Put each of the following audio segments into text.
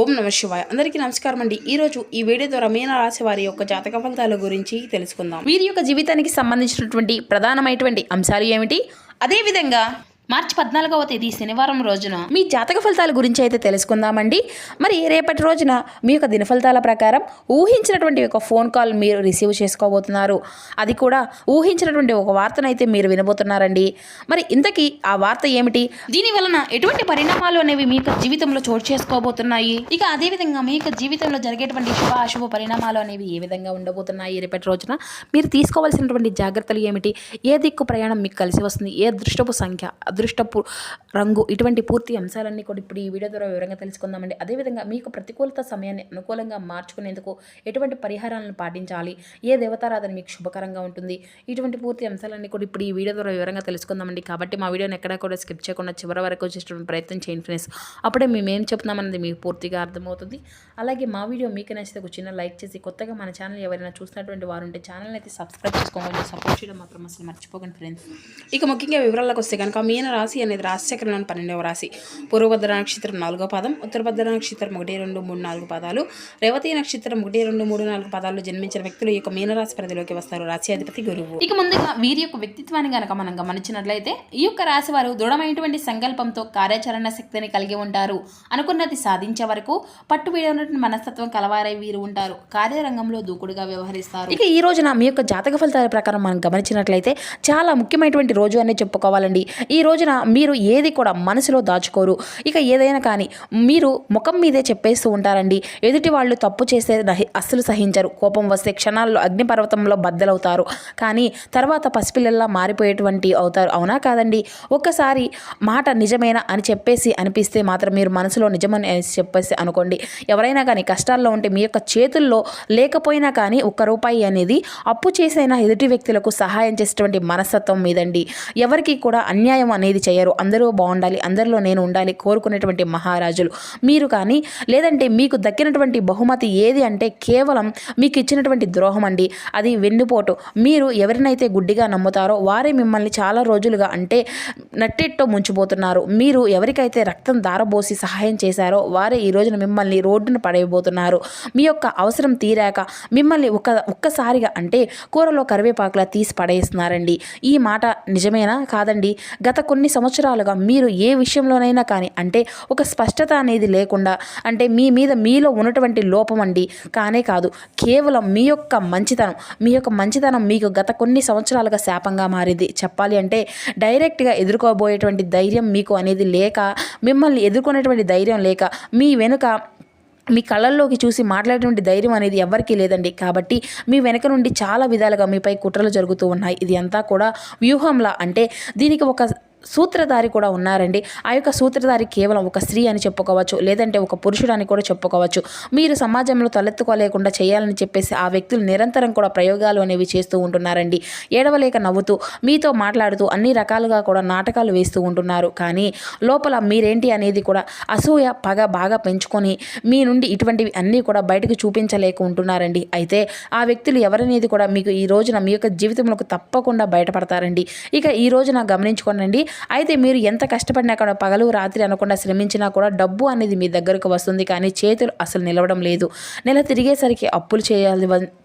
ఓం నమ శివాయ. అందరికీ నమస్కారం అండి. ఈరోజు ఈ వీడియో ద్వారా మీన రాశి వారి యొక్క జాతక ఫలితాల గురించి తెలుసుకుందాం. వీరి యొక్క జీవితానికి సంబంధించినటువంటి ప్రధానమైనటువంటి అంశాలు ఏమిటి, అదేవిధంగా మార్చి 14వ తేదీ శనివారం రోజున మీ జాతక ఫలితాల గురించి అయితే తెలుసుకుందామండి. మరి రేపటి రోజున మీ యొక్క దిన ఫలితాల ప్రకారం ఊహించినటువంటి ఒక ఫోన్ కాల్ మీరు రిసీవ్ చేసుకోబోతున్నారు. అది కూడా ఊహించినటువంటి ఒక వార్తను అయితే మీరు వినబోతున్నారండి. మరి ఇంతకీ ఆ వార్త ఏమిటి, దీని వలన ఎటువంటి పరిణామాలు అనేవి మీ యొక్క జీవితంలో చోటు చేసుకోబోతున్నాయి, ఇక అదేవిధంగా మీ యొక్క జీవితంలో జరిగేటువంటి శుభ అశుభ పరిణామాలు అనేవి ఏ విధంగా ఉండబోతున్నాయి, రేపటి రోజున మీరు తీసుకోవాల్సినటువంటి జాగ్రత్తలు ఏమిటి, ఏ దిక్కు ప్రయాణం మీకు కలిసి వస్తుంది, ఏ అదృష్టపు సంఖ్య, అదృష్టపు రంగు, ఇటువంటి పూర్తి అంశాలన్నీ కూడా ఇప్పుడు ఈ వీడియో ద్వారా వివరంగా తెలుసుకుందామండి. అదేవిధంగా మీకు ప్రతికూలత సమయాన్ని అనుకూలంగా మార్చుకునేందుకు ఎటువంటి పరిహారాలను పాటించాలి, ఏ దేవతారాధన మీకు శుభకరంగా ఉంటుంది, ఇటువంటి పూర్తి అంశాలన్నీ కూడా ఇప్పుడు ఈ వీడియో ద్వారా వివరంగా తెలుసుకుందామండి. కాబట్టి మా వీడియోని ఎక్కడా కూడా స్కిప్ చేయకుండా చివరి వరకు చేసేటువంటి ప్రయత్నం చేయండి ఫ్రెండ్స్. అప్పుడే మేము ఏం చెప్తున్నామన్నది మీకు పూర్తిగా అర్థమవుతుంది. అలాగే మా వీడియో మీకు నచ్చితే ఒక చిన్న లైక్ చేసి, కొత్తగా మన ఛానల్ ఎవరైనా చూసినటువంటి వారు ఉంటే ఛానల్ అయితే సబ్స్క్రైబ్ చేసుకోండి. సపోర్ట్ చేయడం మాత్రం అసలు మర్చిపోకండి ఫ్రెండ్స్. ఇక ముఖ్యంగా వివరాలకు వస్తే కనుక మీన రాశి అనేది రాశిచక్రంలోని 12వ రాశి. పూర్వభద్ర నక్షత్రం 4వ పాదం, ఉత్తరభద్ర నక్షత్రం 1, 2, 3, 4 పాదాలు, రేవతి నక్షత్రం 1, 2, 3, 4 పాదాలు జన్మించిన వ్యక్తులు ఈ యొక్క మీనరాశి పరిధిలోకి వస్తారు. రాశి అధిపతి గురువు. ఇక ముందుగా వీరి యొక్క వ్యక్తిత్వాన్ని కనుక మనం గమనించినట్లయితే ఈ యొక్క రాశి వారు దృఢమైనటువంటి సంకల్పంతో కార్యాచరణ శక్తిని కలిగి ఉంటారు. అనుకున్నది సాధించే వరకు పట్టు వీడనటువంటి మనస్తత్వం కలవారై వీరు ఉంటారు. కార్యరంగంలో దూకుడుగా వ్యవహరిస్తారు. ఇక ఈ రోజున మీ యొక్క జాతక ఫలితాల ప్రకారం మనం గమనించినట్లయితే చాలా ముఖ్యమైనటువంటి రోజు అనే చెప్పుకోవాలండి. ఈ రోజున మీరు ఏది కూడా మనసులో దాచుకోరు. ఇక ఏదైనా కానీ మీరు ముఖం మీదే చెప్పేస్తూ ఉంటారండి. ఎదుటి వాళ్ళు తప్పు చేస్తే అస్సలు సహించరు. కోపం వస్తే క్షణాల్లో అగ్నిపర్వతంలో బద్దలవుతారు. కానీ తర్వాత పసిపిల్లల్లా మారిపోయేటువంటి అవుతారు. అవునా కాదండి? ఒక్కసారి మాట నిజమేనా అని చెప్పేసి అనిపిస్తే మాత్రం మీరు మనసులో నిజమని చెప్పేసి అనుకోండి. ఎవరైనా కానీ కష్టాల్లో ఉంటే మీ యొక్క చేతుల్లో లేకపోయినా కానీ ₹1 అనేది అప్పు చేసైనా ఎదుటి వ్యక్తులకు సహాయం చేసేటువంటి మనస్తత్వం మీదండి. ఎవరికి కూడా అన్యాయం అనేది చేయరు. అందరూ బాగుండాలి, అందరిలో నేను ఉండాలి కోరుకునేటువంటి మహారాజులు మీరు. కానీ లేదంటే మీకు దక్కినటువంటి బహుమతి ఏది అంటే కేవలం మీకు ఇచ్చినటువంటి ద్రోహం అండి. అది వెన్నుపోటు. మీరు ఎవరినైతే గుడ్డిగా నమ్ముతారో వారే మిమ్మల్ని చాలా రోజులుగా అంటే నట్టెట్టో ముంచిపోతున్నారు. మీరు ఎవరికైతే రక్తం దారబోసి సహాయం చేశారో వారే ఈ రోజున మిమ్మల్ని రోడ్డును పడేయబోతున్నారు. మీ యొక్క అవసరం తీరాక మిమ్మల్ని ఒక్కసారిగా అంటే కూరలో కరివేపాకులా తీసి పడేస్తున్నారండి. ఈ మాట నిజమేనా కాదండి? గత కొన్ని సంవత్సరాలుగా మీరు ఏ విషయంలోనైనా కానీ అంటే ఒక స్పష్టత అనేది లేకుండా అంటే మీ మీద మీలో ఉన్నటువంటి లోపం అండి. కానే కాదు, కేవలం మీ యొక్క మంచితనం మీకు గత కొన్ని సంవత్సరాలుగా శాపంగా మారింది. చెప్పాలి అంటే డైరెక్ట్గా ఎదుర్కోబోయేటువంటి ధైర్యం మీకు అనేది లేక, మిమ్మల్ని ఎదుర్కొనేటువంటి ధైర్యం లేక, మీ వెనుక మీ కళ్ళల్లోకి చూసి మాట్లాడేటువంటి ధైర్యం అనేది ఎవరికీ లేదండి. కాబట్టి మీ వెనక నుండి చాలా విధాలుగా మీపై కుట్రలు జరుగుతూ ఉన్నాయి. ఇది అంతా కూడా వ్యూహంలా అంటే దీనికి ఒక సూత్రధారి కూడా ఉన్నారండి. ఆ యొక్క సూత్రధారి కేవలం ఒక స్త్రీ అని చెప్పుకోవచ్చు, లేదంటే ఒక పురుషుడు అని కూడా చెప్పుకోవచ్చు. మీరు సమాజంలో తలెత్తుకోలేకుండా చేయాలని చెప్పేసి ఆ వ్యక్తులు నిరంతరం కూడా ప్రయోగాలు అనేవి చేస్తూ ఉంటున్నారండి. ఏడవలేక నవ్వుతూ మీతో మాట్లాడుతూ అన్ని రకాలుగా కూడా నాటకాలు వేస్తూ ఉంటున్నారు. కానీ లోపల మీరేంటి అనేది కూడా అసూయ పగ బాగా పెంచుకొని మీ నుండి ఇటువంటివి అన్నీ కూడా బయటకు చూపించలేక ఉంటున్నారండి. అయితే ఆ వ్యక్తులు ఎవరనేది కూడా మీకు ఈ రోజున మీ యొక్క జీవితంలోకి తప్పకుండా బయటపడతారండి. ఇక ఈ రోజున గమనించుకోనండి. అయితే మీరు ఎంత కష్టపడినా కూడా పగలు రాత్రి అనకుండా శ్రమించినా కూడా డబ్బు అనేది మీ దగ్గరకు వస్తుంది. కానీ చేతులు అసలు నిలవడం లేదు. నెల తిరిగేసరికి అప్పులు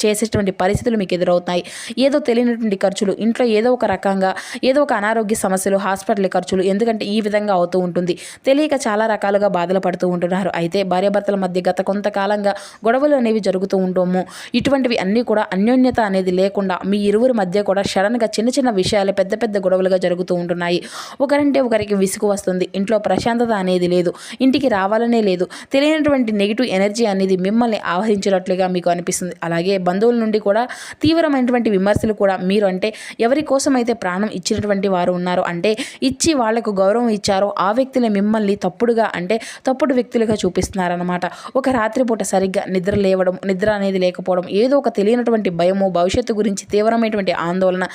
చేసేటువంటి పరిస్థితులు మీకు ఎదురవుతాయి. ఏదో తెలియనటువంటి ఖర్చులు, ఇంట్లో ఏదో ఒక రకంగా ఏదో ఒక అనారోగ్య సమస్యలు, హాస్పిటల్ ఖర్చులు, ఎందుకంటే ఈ విధంగా అవుతూ ఉంటుంది. తెలియక చాలా రకాలుగా బాధలు పడుతూ ఉంటున్నారు. అయితే భార్యాభర్తల మధ్య గత కొంతకాలంగా గొడవలు అనేవి జరుగుతూ ఉంటాము. ఇటువంటివి అన్నీ కూడా అన్యోన్యత అనేది లేకుండా మీ ఇరువురి మధ్య కూడా సడన్గా చిన్న చిన్న విషయాలు పెద్ద పెద్ద గొడవలుగా జరుగుతూ ఉంటున్నాయి. ఒకరంటే ఒకరికి విసుగు వస్తుంది. ఇంట్లో ప్రశాంతత అనేది లేదు. ఇంటికి రావాలనే లేదు. తెలియనటువంటి నెగిటివ్ ఎనర్జీ అనేది మిమ్మల్ని ఆవహించినట్లుగా మీకు అనిపిస్తుంది. అలాగే బంధువుల నుండి కూడా తీవ్రమైనటువంటి విమర్శలు కూడా మీరు అంటే ఎవరి కోసం అయితే ప్రాణం ఇచ్చినటువంటి వారు ఉన్నారు అంటే ఇచ్చి వాళ్లకు గౌరవం ఇచ్చారో ఆ వ్యక్తులే మిమ్మల్ని తప్పుడుగా అంటే తప్పుడు వ్యక్తులుగా చూపిస్తున్నారన్నమాట. ఒక రాత్రిపూట సరిగ్గా నిద్ర అనేది లేకపోవడం, ఏదో ఒక తెలియనటువంటి భయము, భవిష్యత్తు గురించి తీవ్రమైనటువంటి ఆందోళన,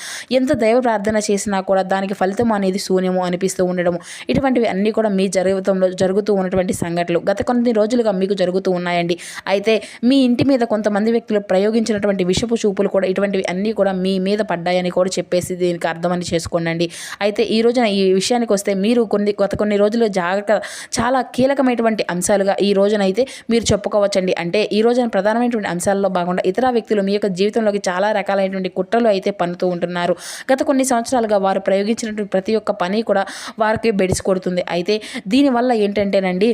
ఎంత దైవ ప్రార్థన చేసినా కూడా దానికి ఫలితం అనేది శూన్యము అనిపిస్తూ ఉండడము, ఇటువంటివి అన్నీ కూడా మీ జీవితంలో జరుగుతూ ఉన్నటువంటి సంఘటనలు గత కొన్ని రోజులుగా మీకు జరుగుతూ ఉన్నాయండి. అయితే మీ ఇంటి మీద కొంతమంది వ్యక్తులు ప్రయోగించినటువంటి విషపు చూపులు కూడా ఇటువంటివి అన్నీ కూడా మీ మీద పడ్డాయని కూడా చెప్పేసి దీనికి అర్థమని చేసుకోండి. అయితే ఈ రోజున ఈ విషయానికి వస్తే మీరు గత కొన్ని రోజులు జాగ్రత్త చాలా కీలకమైనటువంటి అంశాలుగా ఈ రోజునైతే మీరు చెప్పుకోవచ్చండి. అంటే ఈ రోజున ప్రధానమైనటువంటి అంశాల్లో భాగంగా ఇతర వ్యక్తులు మీ యొక్క జీవితంలోకి చాలా రకాలైనటువంటి కుట్రలు అయితే పన్నుతూ ఉంటున్నారు. గత కొన్ని సంవత్సరాలుగా వారు ప్రయోగించినటువంటి ప్రతి ఒక్క పని కూడా వారికి బెడిసి కొడుతుంది. అయితే దీనివల్ల ఏంటంటేనండి,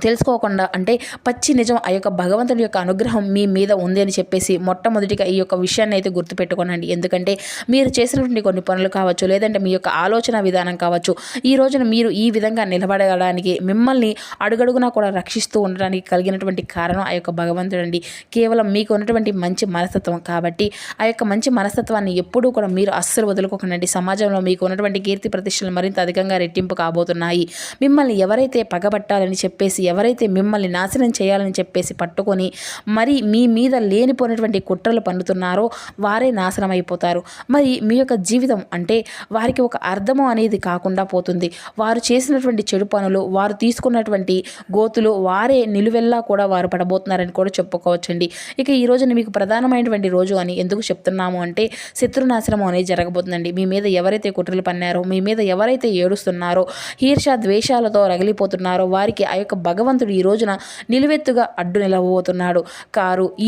తెలుసుకోకుండా అంటే పచ్చి నిజం ఆ యొక్క భగవంతుడి యొక్క అనుగ్రహం మీ మీద ఉంది అని చెప్పేసి మొట్టమొదటిగా ఈ యొక్క విషయాన్ని అయితే గుర్తుపెట్టుకోనండి. ఎందుకంటే మీరు చేసినటువంటి కొన్ని పనులు కావచ్చు, లేదంటే మీ యొక్క ఆలోచన విధానం కావచ్చు, ఈ రోజున మీరు ఈ విధంగా నిలబడడానికి మిమ్మల్ని అడుగడుగునా కూడా రక్షిస్తూ ఉండడానికి కలిగినటువంటి కారణం ఆ యొక్క భగవంతుడండి. కేవలం మీకు ఉన్నటువంటి మంచి మనస్తత్వం. కాబట్టి ఆ యొక్క మంచి మనస్తత్వాన్ని ఎప్పుడూ కూడా మీరు అస్సలు వదులుకోకండి. సమాజంలో మీకు ఉన్నటువంటి కీర్తి ప్రతిష్టలు మరింత అధికంగా రెట్టింపు కాబోతున్నాయి. మిమ్మల్ని ఎవరైతే పగబట్టాలని చెప్పేసి, ఎవరైతే మిమ్మల్ని నాశనం చేయాలని చెప్పేసి పట్టుకొని మరి మీ మీద లేనిపోయినటువంటి కుట్రలు పన్నుతున్నారో వారే నాశనం అయిపోతారు. మరి మీ యొక్క జీవితం అంటే వారికి ఒక అర్థము అనేది కాకుండా పోతుంది. వారు చేసినటువంటి చెడు పనులు, వారు తీసుకున్నటువంటి గోతులు వారే నిలువెల్లా కూడా వారు పడబోతున్నారని కూడా చెప్పుకోవచ్చండి. ఇక ఈ రోజున మీకు ప్రధానమైనటువంటి రోజు అని ఎందుకు చెప్తున్నాము అంటే, శత్రునాశనం అనేది జరగబోతుందండి. మీ మీద ఎవరైతే కుట్రలు పన్నారో, మీ మీద ఎవరైతే ఏడుస్తున్నారో, ఈర్ష ద్వేషాలతో రగిలిపోతున్నారో వారికి ఆ యొక్క భగవంతుడు ఈ రోజున నిలువెత్తుగా అడ్డు నిలవబోతున్నాడు.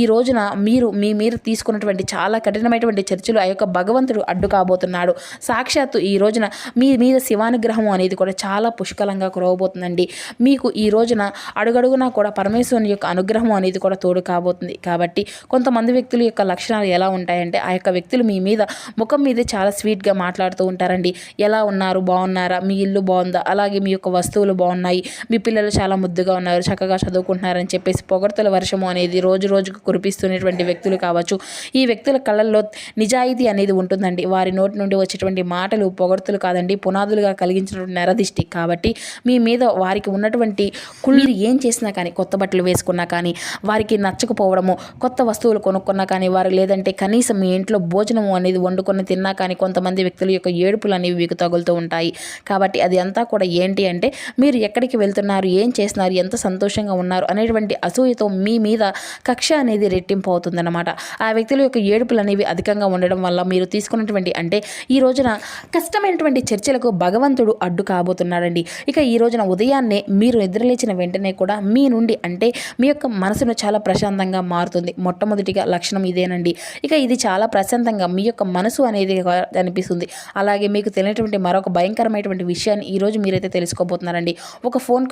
ఈ రోజున మీరు తీసుకున్నటువంటి చాలా కఠినమైనటువంటి చర్చలు ఆ యొక్క భగవంతుడు అడ్డు కాబోతున్నాడు. సాక్షాత్తు ఈ రోజున మీ మీద శివానుగ్రహం అనేది కూడా చాలా పుష్కలంగా కురవబోతుందండి. మీకు ఈ రోజున అడుగడుగునా కూడా పరమేశ్వరుని యొక్క అనుగ్రహం అనేది కూడా తోడు కాబోతుంది. కాబట్టి కొంతమంది వ్యక్తుల యొక్క లక్షణాలు ఎలా ఉంటాయంటే, ఆ యొక్క వ్యక్తులు మీ మీద ముఖం మీదే చాలా స్వీట్గా మాట్లాడుతూ ఉంటారండి. ఎలా ఉన్నారు, బాగున్నారా, మీ ఇల్లు బాగుందా, అలాగే మీ యొక్క వస్తువులు బాగున్నాయి, మీ పిల్లలు చాలా ముద్దుగా ఉన్నారు, చక్కగా చదువుకుంటున్నారని చెప్పేసి పొగడ్తల వర్షము అనేది రోజు రోజుకు కురిపిస్తున్నటువంటి వ్యక్తులు కావచ్చు. ఈ వ్యక్తుల కళ్ళల్లో నిజాయితీ అనేది ఉంటుందండి. వారి నోటి నుండి వచ్చేటువంటి మాటలు పొగడ్తలు కాదండి, పునాదులుగా కలిగించినటువంటి నరదిష్టి. కాబట్టి మీ మీద వారికి ఉన్నటువంటి మీరు ఏం చేసినా కానీ, కొత్త బట్టలు వేసుకున్నా కానీ, వారికి నచ్చకపోవడము, కొత్త వస్తువులు కొనుక్కున్నా కానీ, వారు లేదంటే కనీసం మీ ఇంట్లో భోజనము అనేది వండుకొని తిన్నా కానీ కొంతమంది వ్యక్తుల యొక్క ఏడుపులు అనేవి మీకు తగులుతూ ఉంటాయి. కాబట్టి అది అంతా కూడా ఏంటి అంటే, మీరు ఎక్కడికి వెళ్తున్నారు, ఏం చేస్తున్నారు, ఎంత సంతోషంగా ఉన్నారు అనేటువంటి అసూయతో మీ మీద కక్ష అనేది రెట్టింపు అవుతుందన్నమాట. ఆ వ్యక్తుల యొక్క ఏడుపులు అనేవి అధికంగా ఉండడం వల్ల మీరు తీసుకున్నటువంటి అంటే ఈ రోజున కష్టమైనటువంటి చర్చలకు భగవంతుడు అడ్డు కాబోతున్నాడండి. ఇక ఈ రోజున ఉదయాన్నే మీరు నిద్రలేచిన వెంటనే కూడా మీ నుండి అంటే మీ యొక్క మనసును చాలా ప్రశాంతంగా మారుతుంది. మొట్టమొదటిగా లక్షణం ఇదేనండి. ఇక ఇది చాలా ప్రశాంతంగా మీ యొక్క మనసు అనేది అనిపిస్తుంది. అలాగే మీకు తెలియనటువంటి మరొక భయంకరమైనటువంటి విషయాన్ని ఈరోజు మీరైతే తెలుసుకోబోతున్నారండి. ఒక ఫోన్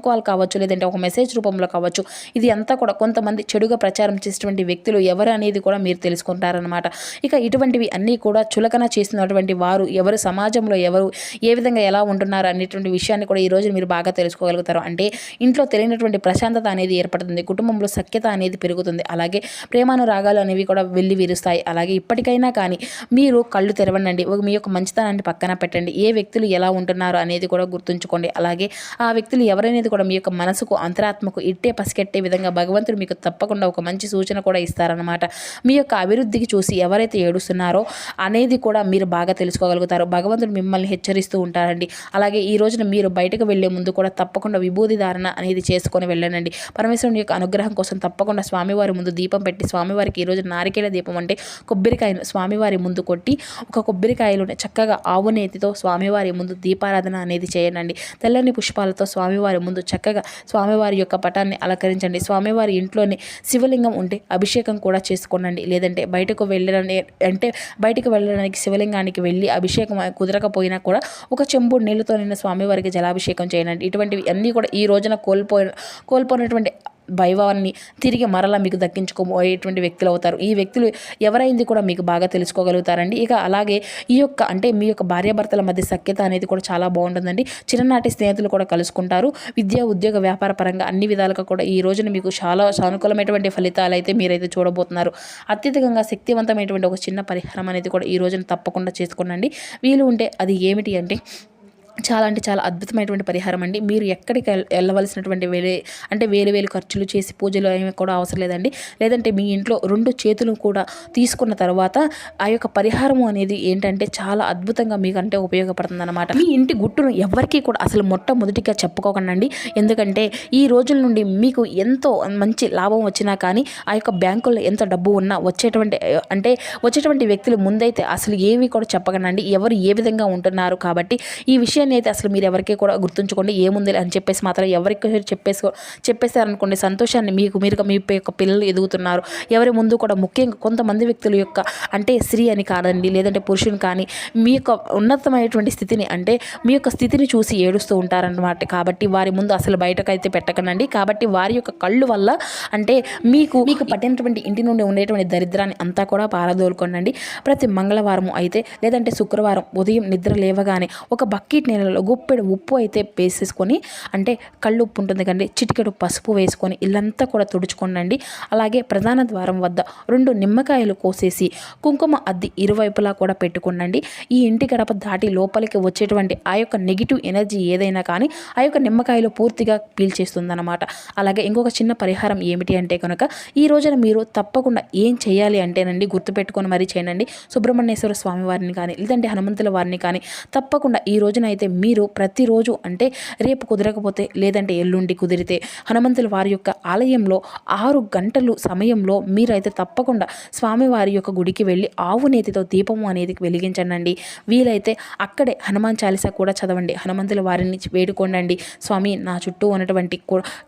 కాల్ కావచ్చు, లేదంటే ఒక మెసేజ్ రూపంలో కావచ్చు, ఇది అంతా కూడా కొంతమంది చెడుగా ప్రచారం చేసేటువంటి వ్యక్తులు ఎవరు అనేది కూడా మీరు తెలుసుకుంటారనమాట. ఇక ఇటువంటివి అన్నీ కూడా చులకన చేస్తున్నటువంటి వారు ఎవరు, సమాజంలో ఎవరు, ఏ విధంగా ఎలా ఉంటున్నారు అనేటువంటి విషయాన్ని కూడా ఈరోజు మీరు బాగా తెలుసుకోగలుగుతారు. అంటే ఇంట్లో తెలియనటువంటి ప్రశాంతత అనేది ఏర్పడుతుంది, కుటుంబంలో సఖ్యత అనేది పెరుగుతుంది, అలాగే ప్రేమానురాగాలు అనేవి కూడా వెళ్ళి విరుస్తాయి. అలాగే ఇప్పటికైనా కానీ మీరు కళ్ళు తెరవండి, మీ యొక్క మంచితనాన్ని పక్కన పెట్టండి, ఏ వ్యక్తులు ఎలా ఉంటున్నారు అనేది కూడా గుర్తుంచుకోండి. అలాగే ఆ వ్యక్తులు ఎవరనేది కూడా మీ యొక్క మనసుకు, అంతరాత్మకు ఇట్టే పసికెట్టే విధంగా భగవంతుడు మీకు తప్పకుండా ఒక మంచి సూచన కూడా ఇస్తారనమాట. మీ యొక్క అభివృద్ధికి చూసి ఎవరైతే ఏడుస్తున్నారో అనేది కూడా మీరు బాగా తెలుసుకోగలుగుతారు. భగవంతుడు మిమ్మల్ని హెచ్చరిస్తూ ఉంటారండి. అలాగే ఈ రోజున మీరు బయటకు వెళ్లే ముందు కూడా తప్పకుండా విభూది ధారణ అనేది చేసుకొని వెళ్ళండి. పరమేశ్వరుని యొక్క అనుగ్రహం కోసం తప్పకుండా స్వామివారి ముందు దీపం పెట్టి, స్వామివారికి ఈ రోజు నారికేల దీపం అంటే కొబ్బరికాయను స్వామివారి ముందు కొట్టి, ఒక కొబ్బరికాయలోనే చక్కగా ఆవు నేతితో స్వామివారి ముందు దీపారాధన అనేది చేయండి. తెల్లని పుష్పాలతో స్వామివారి ముందు చక్కగా స్వామివారి యొక్క పటాన్ని అలంకరించండి. స్వామివారి ఇంట్లోనే శివలింగం ఉంటే అభిషేకం కూడా చేసుకోండి. లేదంటే బయటకు వెళ్ళడానికి శివలింగానికి వెళ్ళి అభిషేకం కుదరకపోయినా కూడా ఒక చెంబు నీళ్ళతో నిన్న స్వామివారికి జలాభిషేకం చేయండి. ఇటువంటివి అన్నీ కూడా ఈ రోజున కోల్పోయినటువంటి వైభవాన్ని తిరిగి మరలా మీకు దక్కించుకోబోయేటువంటి వ్యక్తులు అవుతారు. ఈ వ్యక్తులు ఎవరైంది కూడా మీకు బాగా తెలుసుకోగలుగుతారండి. ఇక అలాగే ఈ యొక్క అంటే మీ యొక్క భార్యాభర్తల మధ్య సఖ్యత అనేది కూడా చాలా బాగుంటుందండి. చిన్ననాటి స్నేహితులు కూడా కలుసుకుంటారు. విద్యా, ఉద్యోగ, వ్యాపార పరంగా అన్ని విధాలుగా కూడా ఈ రోజున మీకు చాలా సానుకూలమైనటువంటి ఫలితాలు అయితే మీరైతే చూడబోతున్నారు. అత్యధికంగా శక్తివంతమైనటువంటి ఒక చిన్న పరిహారం అనేది కూడా ఈ రోజున తప్పకుండా చేసుకోండి. వీలు ఉంటే అది ఏమిటి అంటే, చాలా అంటే చాలా అద్భుతమైనటువంటి పరిహారం అండి. మీరు ఎక్కడికి వెళ్ళవలసినటువంటి వేలు ఖర్చులు చేసి పూజలు ఏమి కూడా అవసరం లేదండి. లేదంటే మీ ఇంట్లో 2 చేతులు కూడా తీసుకున్న తర్వాత ఆ యొక్క పరిహారము అనేది ఏంటంటే చాలా అద్భుతంగా మీకంటే ఉపయోగపడుతుందన్నమాట. మీ ఇంటి గుట్టును ఎవ్వరికీ కూడా అసలు మొట్టమొదటిగా చెప్పుకోకండి. ఎందుకంటే ఈ రోజుల నుండి మీకు ఎంతో మంచి లాభం వచ్చినా కానీ ఆ యొక్క బ్యాంకుల్లో ఎంత డబ్బు ఉన్నా వచ్చేటువంటి వ్యక్తులు ముందైతే అసలు ఏవి కూడా చెప్పకండి. ఎవరు ఏ విధంగా ఉంటున్నారు కాబట్టి ఈ విషయాన్ని అయితే అసలు మీరు ఎవరికి కూడా గుర్తుంచుకోండి. ఏముంది అని చెప్పేసి మాత్రం ఎవరికి చెప్పేశారనుకోండి, సంతోషాన్ని మీ యొక్క పిల్లలు ఎదుగుతున్నారు ఎవరి ముందు కూడా. ముఖ్యంగా కొంతమంది వ్యక్తుల యొక్క స్త్రీ అని కాదండి, లేదంటే పురుషుని కానీ మీ యొక్క ఉన్నతమైనటువంటి స్థితిని మీ యొక్క స్థితిని చూసి ఏడుస్తూ ఉంటారన్నమాట. కాబట్టి వారి ముందు అసలు బయటకైతే పెట్టకనండి. కాబట్టి వారి యొక్క కళ్ళు వల్ల మీకు పట్టినటువంటి ఇంటి నుండి ఉండేటువంటి దరిద్రాన్ని అంతా కూడా పారదోలుకోండి. ప్రతి మంగళవారం అయితే లేదంటే శుక్రవారం ఉదయం నిద్ర లేవగానే ఒక బకెట్ నీళ్ళలో గుప్పెడు ఉప్పు అయితే వేసేసుకొని కళ్ళు ఉప్పు ఉంటుంది కండి, చిటికెడు పసుపు వేసుకొని ఇల్లంతా కూడా తుడుచుకోండి. అలాగే ప్రధాన ద్వారం వద్ద 2 నిమ్మకాయలు కోసేసి కుంకుమ అద్ది ఇరువైపులా కూడా పెట్టుకోండి. ఈ ఇంటి గడప దాటి లోపలికి వచ్చేటువంటి ఆ యొక్క నెగిటివ్ ఎనర్జీ ఏదైనా కానీ ఆ యొక్క నిమ్మకాయలు పూర్తిగా పీల్చేస్తుందన్నమాట. అలాగే ఇంకొక చిన్న పరిహారం ఏమిటి అంటే కనుక ఈ రోజున మీరు తప్పకుండా ఏం చేయాలి అంటేనండి, గుర్తుపెట్టుకొని మరీ చేయండి. సుబ్రహ్మణ్యేశ్వర స్వామి వారిని కానీ లేదంటే హనుమంతుల వారిని కానీ తప్పకుండా ఈ రోజున అయితే మీరు ప్రతిరోజు రేపు కుదరకపోతే లేదంటే ఎల్లుండి కుదిరితే హనుమంతుల వారి యొక్క ఆలయంలో 6 గంటలు సమయంలో మీరైతే తప్పకుండా స్వామివారి యొక్క గుడికి వెళ్ళి ఆవు నేతితో దీపము అనేది వెలిగించండి. వీలైతే అక్కడే హనుమాన్ చాలీసా కూడా చదవండి. హనుమంతుల వారిని వేడుకోండి, స్వామి నా చుట్టూ ఉన్నటువంటి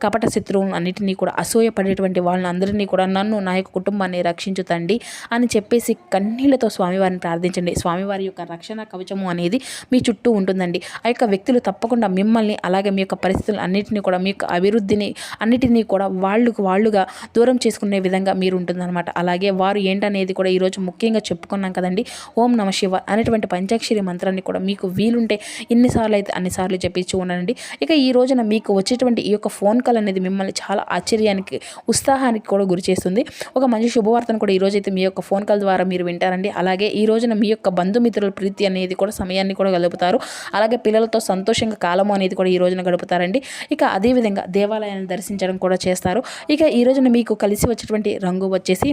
కపట శత్రువులను అన్నిటినీ కూడా, అసూయపడేటువంటి వాళ్ళని అందరినీ కూడా, నన్ను నా యొక్క కుటుంబాన్ని రక్షించుతండి అని చెప్పేసి కన్నీళ్లతో స్వామివారిని ప్రార్థించండి. స్వామివారి యొక్క రక్షణ కవచము అనేది మీ చుట్టూ ఉంటుందండి. ఆ యొక్క వ్యక్తులు తప్పకుండా మిమ్మల్ని అలాగే మీ యొక్క పరిస్థితులు అన్నిటినీ కూడా, మీ యొక్క అభివృద్ధిని అన్నిటినీ కూడా వాళ్ళుగా దూరం చేసుకునే విధంగా మీరు ఉంటుందన్నమాట. అలాగే వారు ఏంటనేది కూడా ఈరోజు ముఖ్యంగా చెప్పుకున్నాం కదండి. ఓం నమ శివ అనేటువంటి పంచాక్షరి మంత్రాన్ని కూడా మీకు వీలుంటే ఎన్నిసార్లు అయితే అన్నిసార్లు చెప్పించి ఉండండి. ఇక ఈ రోజున మీకు వచ్చేటువంటి ఈ యొక్క ఫోన్ కాల్ అనేది మిమ్మల్ని చాలా ఆశ్చర్యానికి, ఉత్సాహానికి కూడా గురి చేస్తుంది. ఒక మంచి శుభవార్తను కూడా ఈరోజు అయితే మీ యొక్క ఫోన్ కాల్ ద్వారా మీరు వింటారండి. అలాగే ఈ రోజున మీ యొక్క బంధుమిత్రుల ప్రీతి అనేది కూడా సమయాన్ని కూడా గలుపుతారు. అలాగే పిల్లలతో సంతోషంగా కాలము అనేది కూడా ఈ రోజున గడుపుతారండి. ఇక అదేవిధంగా దేవాలయాన్ని దర్శించడం కూడా చేస్తారు. ఇక ఈ రోజున మీకు కలిసి వచ్చేటువంటి రంగు వచ్చేసి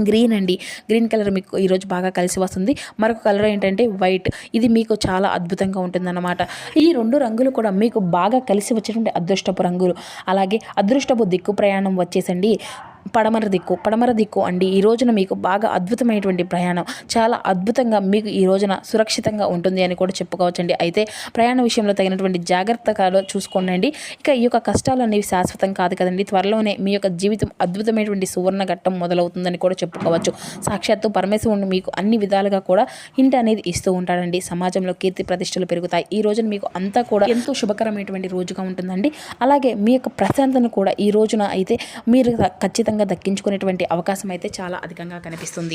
గ్రీన్ అండి. గ్రీన్ కలర్ మీకు ఈరోజు బాగా కలిసి వస్తుంది. మరొక కలర్ ఏంటంటే వైట్. ఇది మీకు చాలా అద్భుతంగా ఉంటుందన్నమాట. ఈ 2 రంగులు కూడా మీకు బాగా కలిసి వచ్చేటువంటి అదృష్టపు రంగులు. అలాగే అదృష్టపు దిక్కు ప్రయాణం వచ్చేసండి పడమర దిక్కు అండి. ఈ రోజున మీకు బాగా అద్భుతమైనటువంటి ప్రయాణం, చాలా అద్భుతంగా మీకు ఈ రోజున సురక్షితంగా ఉంటుంది అని కూడా చెప్పుకోవచ్చండి. అయితే ప్రయాణ విషయంలో తగినటువంటి జాగ్రత్తగా చూసుకోండి. ఇక ఈ యొక్క కష్టాలు అనేవి శాశ్వతం కాదు కదండి. త్వరలోనే మీ యొక్క జీవితం అద్భుతమైనటువంటి సువర్ణ ఘట్టం మొదలవుతుందని కూడా చెప్పుకోవచ్చు. సాక్షాత్తు పరమేశ్వరుడు మీకు అన్ని విధాలుగా కూడా హింట్ అనేది ఇస్తూ ఉంటాడండి. సమాజంలో కీర్తి ప్రతిష్టలు పెరుగుతాయి. ఈ రోజున మీకు అంతా కూడా ఎంతో శుభకరమైనటువంటి రోజుగా ఉంటుందండి. అలాగే మీ యొక్క ప్రశాంతను కూడా ఈ రోజున అయితే మీరు ఖచ్చితంగా దక్కించుకునేటువంటి అవకాశం అయితే చాలా అధికంగా కనిపిస్తుంది.